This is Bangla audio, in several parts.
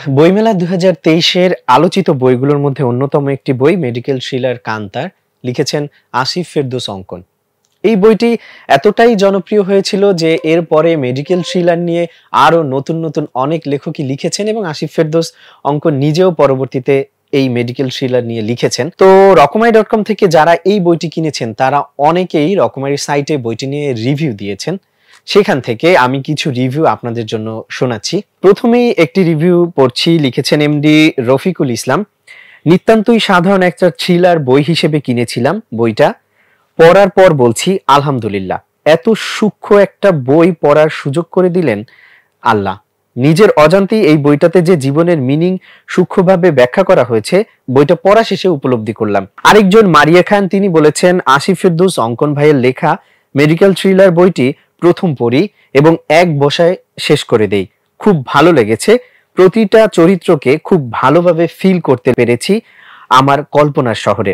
বইমেলা ২০২৩-এর আলোচিত বইগুলোর মধ্যে অন্যতম একটি বই মেডিকেল থ্রিলার কান্তার, লিখেছেন আসিফ ফেরদৌস অঙ্কন। এই বইটি এতটাই জনপ্রিয় হয়েছিল যে এরপরে মেডিকেল থ্রিলার নিয়ে আরো নতুন নতুন অনেক লেখকই লিখেছেন এবং আসিফ ফেরদৌস অঙ্কন নিজেও পরবর্তীতে এই মেডিকেল থ্রিলার নিয়ে লিখেছেন। তো রকমারি.com থেকে যারা এই বইটি কিনেছেন তারা অনেকেই রকমারি সাইটে বইটি নিয়ে রিভিউ দিয়েছেন। সেখান থেকে আমি কিছু রিভিউ আপনাদের জন্য শোনাচ্ছি। প্রথমেই একটি রিভিউ পড়ছি, লিখেছেন এমডি রফিকুল ইসলাম। নিতান্তই সাধারণ একটা থ্রিলার বই হিসেবে কিনেছিলাম বইটা, পড়ার পর বলছি আলহামদুলিল্লাহ, এত সূক্ষ্ম একটা বই পড়ার সুযোগ করে দিলেন আল্লাহ। নিজের অজান্তেই এই বইটাতে যে জীবনের মিনিং সূক্ষ্মভাবে ব্যাখ্যা করা হয়েছে বইটা পড়া শেষে উপলব্ধি করলাম। আরেকজন মারিয়া খান, তিনি বলেছেন আসিফ ফেরদৌস অঙ্কন ভাইয়ের লেখা মেডিকেল থ্রিলার বইটি প্রথম পড়ি এবং এক বসায় শেষ করে দেই। খুব ভালো লেগেছে, প্রতিটা চরিত্রকে খুব ভালোভাবে ফিল করতে পেরেছি আমার কল্পনার শহরে।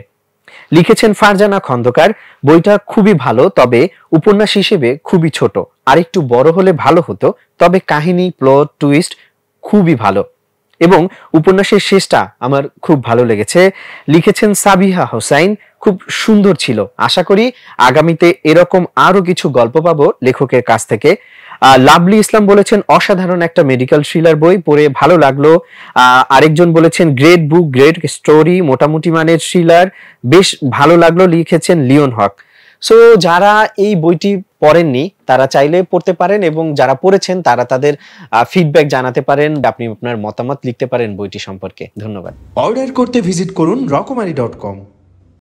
লিখেছেন ফারজানা খন্দকার, বইটা খুবই ভালো, তবে উপন্যাস হিসেবে খুবই ছোট, আরেকটু বড় হলে ভালো হতো, তবে কাহিনী, প্লট, টুইস্ট খুবই ভালো এবং উপন্যাসের শেষটা আমার খুব ভালো লেগেছে। লিখেছেন সাবিহা হোসাইন, খুব সুন্দর ছিল, আশা করি আগামীতে এরকম আরো কিছু গল্প পাবো লেখকের কাছ থেকে। লাভলি ইসলাম বলেছেন অসাধারণ একটা মেডিকেল থ্রিলার বই, পড়ে ভালো লাগলো। আরেকজন বলেছেন গ্রেট বুক, গ্রেট স্টোরি, মোটামুটি মানের থ্রিলার, বেশ ভালো লাগলো। লিখেছেন লিওন হক। সো যারা এই বইটি পড়েননি তারা চাইলে পড়তে পারেন এবং যারা পড়েছেন তারা তাদের ফিডব্যাক জানাতে পারেন, আপনি আপনার মতামত লিখতে পারেন বইটি সম্পর্কে। ধন্যবাদ। অর্ডার করতে ভিজিট করুন রকমারি.com।